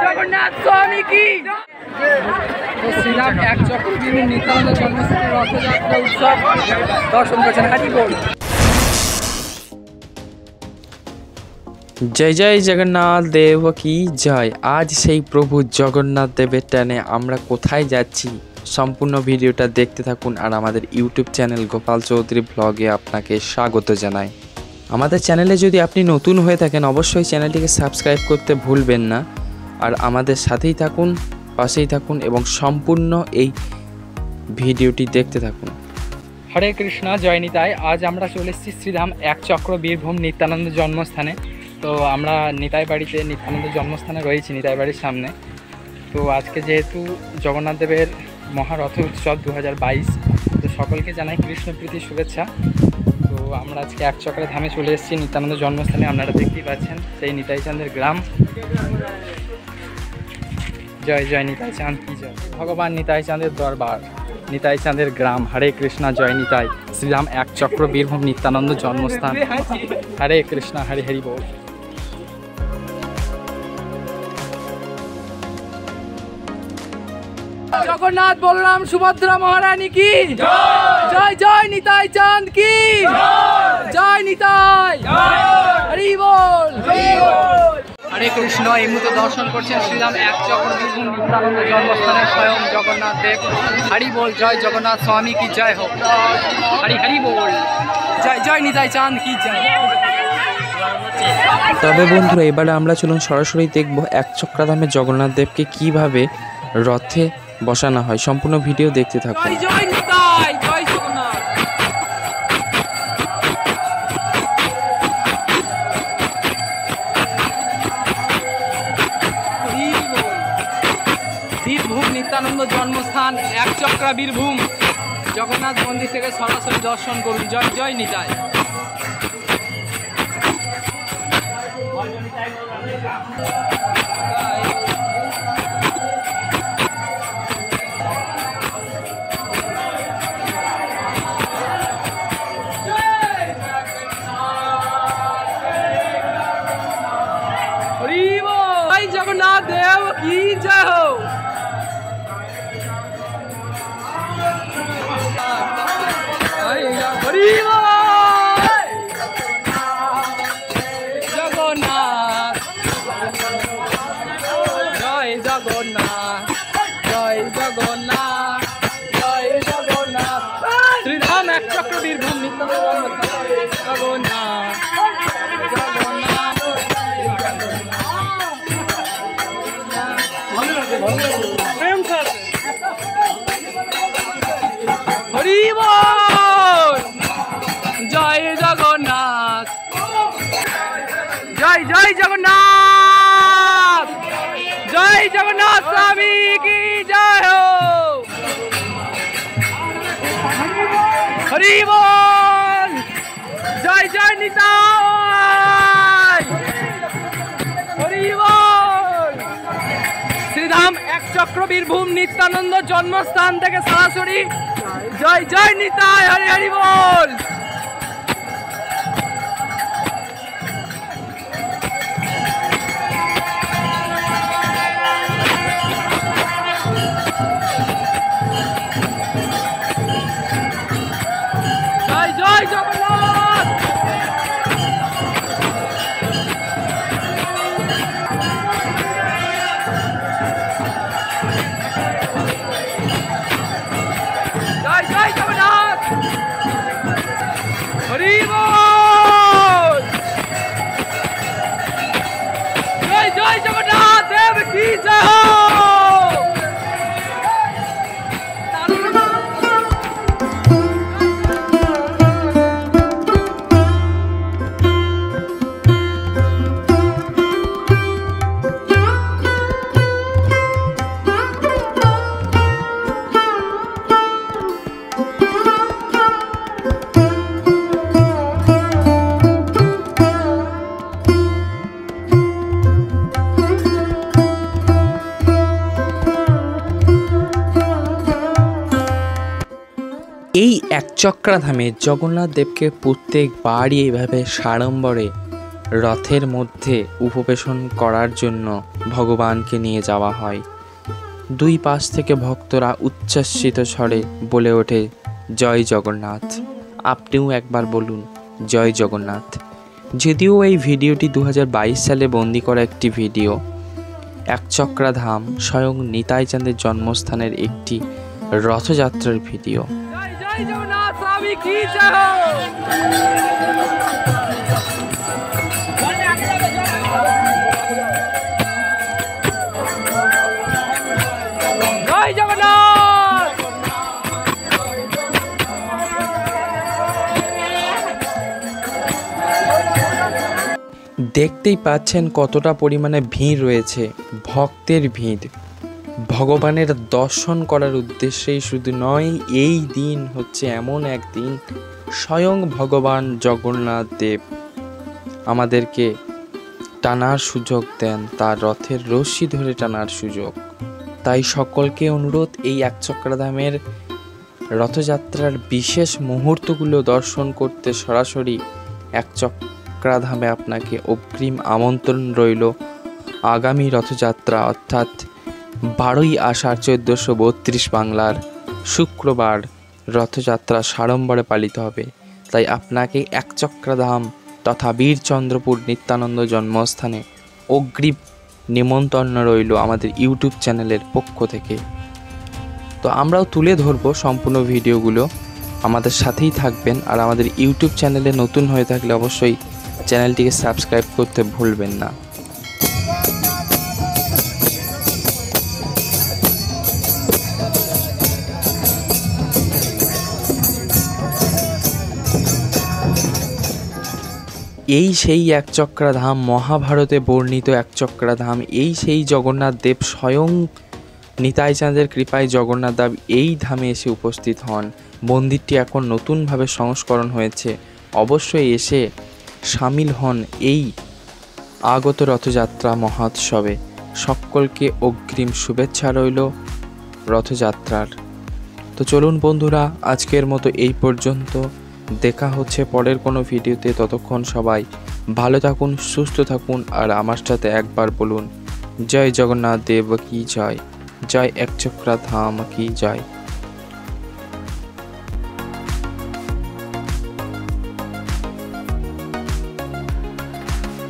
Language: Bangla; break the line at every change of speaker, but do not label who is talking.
জগন্নাথ স্বামী কি। শ্রীরাম এক চক্র বিভূম নিত্যানন্দ জন্মস্থানে রথযাত্রা উৎসব দর্শন করছেন। হারি বল।
জয় জয় জগন্নাথ দেব কি জয়। আজ সেই প্রভু জগন্নাথ দেবের টানে আমরা কোথায় যাচ্ছি সম্পূর্ণ ভিডিওটা দেখতে থাকুন। আর আমাদের ইউটিউব চ্যানেল গোপাল চৌধুরী ব্লগে আপনাকে স্বাগত জানাই। আমাদের চ্যানেলে যদি আপনি নতুন হয়ে থাকেন অবশ্যই চ্যানেলটিকে সাবস্ক্রাইব করতে ভুলবেন না। আর আমাদের সাথেই থাকুন, পাশেই থাকুন এবং সম্পূর্ণ এই ভিডিওটি দেখতে থাকুন।
হরে কৃষ্ণ, জয় নিতাই। আজ আমরা চলে এসেছি শ্রীধাম এক চক্র বীরভূম নিত্যানন্দ জন্মস্থানে। তো আমরা নিতাই বাড়িতে, নিত্যানন্দ জন্মস্থানে রয়েছি নিতাই বাড়ির সামনে। তো আজকে যেহেতু জগন্নাথ দেবের মহারথ উৎসব 2022, তো সকলকে জানাই কৃষ্ণপ্রীতি শুভেচ্ছা। তো আমরা আজকে এক চক্রে ধামে চলে এসেছি নিত্যানন্দ জন্মস্থানে। আপনারা দেখতেই পাচ্ছেন সেই নিতাই চাঁদের গ্রাম। জয় জয় নিতাই চাঁদ কি জয়। ভগবান নিতাই চাঁদের দরবার, নিতাই চাঁদের গ্রাম। হরে কৃষ্ণ, জয় নিতাই। শ্রীরাম এক চক্র বীরভূম নিত্যানন্দ জন্মস্থান। হরে কৃষ্ণ, হরি হরি বল। জগন্নাথ বলরাম সুভদ্রা মহারানী কি জয়। জয় নিতাই চাঁদ কি জয়। নিতাই হরি বল। হরে কৃষ্ণ। এই মুহূর্তে দর্শন করছেন শ্রীরাম এক চক্র বীরভূম নিত্যানন্দ জন্মস্থানে স্বয়ং জগন্নাথ দেব। হরি বল। জয় জগন্নাথ স্বামী কি জয় হোক। হরি হরি বল। জয় জয় নিতাই চাঁদ কি জয়।
তবে বন্ধুরা এবারে আমরা চলুন সরাসরি দেখব এক চক্রাধামে জগন্নাথ দেবকে কিভাবে রথে বসানো হয়। সম্পূর্ণ ভিডিও দেখতে থাকুন।
জয় জয় নিতাই, জয় জগন্নাথ। বীরভূম নিত্যানন্দ জন্মস্থান এক চক্রা বীরভূম জগন্নাথ মন্দির থেকে সরাসরি দর্শন করুন। জয় জয় নিতাই। জয় জগন্নাথ দেব কি জয় হো। জগন্নাথ জয় জগন্নাথ, জয় জগন্নাথ, জয় জগন্নাথ। শ্রীধাম এক চক্র বীরভূম নিত্যানন্দ জন্মস্থান। জগন্নাথ জগন্নাথ। হরি বল। জয় জগন্নাথ, জয় জয় জগন্নাথ, জয় জগন্নাথ স্বামী কি জয় হো। হরি বল। জয় জয় নিতাই। হরি বল। শ্রীধাম এক চক্র বীরভূম নিত্যানন্দ জন্মস্থান থেকে সরাসরি জয় জয় নিতাই। হরি হরি বল। জয় জয় জগন্নাথ। জয় জয় জগন্নাথ। হরি বল। জয় জয় জগন্নাথ দেব কি জয় হো।
এই এক চক্রাধামে জগন্নাথ দেবকে প্রত্যেকবারই এইভাবে সাড়ম্বরে রথের মধ্যে উপবেশন করার জন্য ভগবানকে নিয়ে যাওয়া হয়। দুই পাশ থেকে ভক্তরা উচ্ছ্বসিত স্বরে বলে ওঠে, জয় জগন্নাথ। আপনিও একবার বলুন, জয় জগন্নাথ। যদিও এই ভিডিওটি 2022 সালে বন্দি করা একটি ভিডিও, একচক্রাধাম স্বয়ং নিতাই চাঁদের জন্মস্থানের একটি রথযাত্রার ভিডিও।
জয় জগন্নাথ স্বামী কি জয় জগন্নাথ।
দেখতেই পাচ্ছেন কতটা পরিমাণে ভিড় রয়েছে, ভক্তের ভিড়। ভগবানের দর্শন করার উদ্দেশ্যেই শুধু নয়, এই দিন হচ্ছে এমন এক দিন স্বয়ং ভগবান জগন্নাথ দেব আমাদেরকে টানার সুযোগ দেন, তার রথের রশ্মি ধরে টানার সুযোগ। তাই সকলকে অনুরোধ, এই একচক্রাধামের রথযাত্রার বিশেষ মুহূর্তগুলো দর্শন করতে সরাসরি একচক্রাধামে আপনাকে অগ্রিম আমন্ত্রণ রইল। আগামী রথযাত্রা অর্থাৎ 12ই আষাঢ় 1432 বাংলার শুক্রবার রথযাত্রা সাড়ম্বরে পালিত হবে। তাই আপনাকে একচক্রাধাম তথা বীরচন্দ্রপুর নিত্যানন্দ জন্মস্থানে অগ্রিম নিমন্ত্রণ রইল আমাদের ইউটিউব চ্যানেলের পক্ষ থেকে। তো আমরাও তুলে ধরবো সম্পূর্ণ ভিডিওগুলো, আমাদের সাথেই থাকবেন। আর আমাদের ইউটিউব চ্যানেলে নতুন হয়ে থাকলে অবশ্যই চ্যানেলটিকে সাবস্ক্রাইব করতে ভুলবেন না। এই সেই একচক্রাধাম, মহাভারতে বর্ণিত একচক্রাধাম। এই সেই জগন্নাথ দেব স্বয়ং নিতাই চাঁদের কৃপায় জগন্নাথ দেব এই ধামে এসে উপস্থিত হন। মন্দিরটি এখন নতুনভাবে সংস্করণ হয়েছে, অবশ্যই এসে সামিল হন এই আগত রথযাত্রা মহোৎসবে। সকলকে অগ্রিম শুভেচ্ছা রইল রথযাত্রার। তো চলুন বন্ধুরা, আজকের মতো এই পর্যন্ত। দেখা হচ্ছে পরের কোনো ভিডিওতে। ততক্ষণ সবাই ভালো থাকুন, সুস্থ থাকুন। আর আমার সাথে একবার বলুন, জয় জগন্নাথ দেব কি জয়, জয় একচক্রাধাম কি জয়।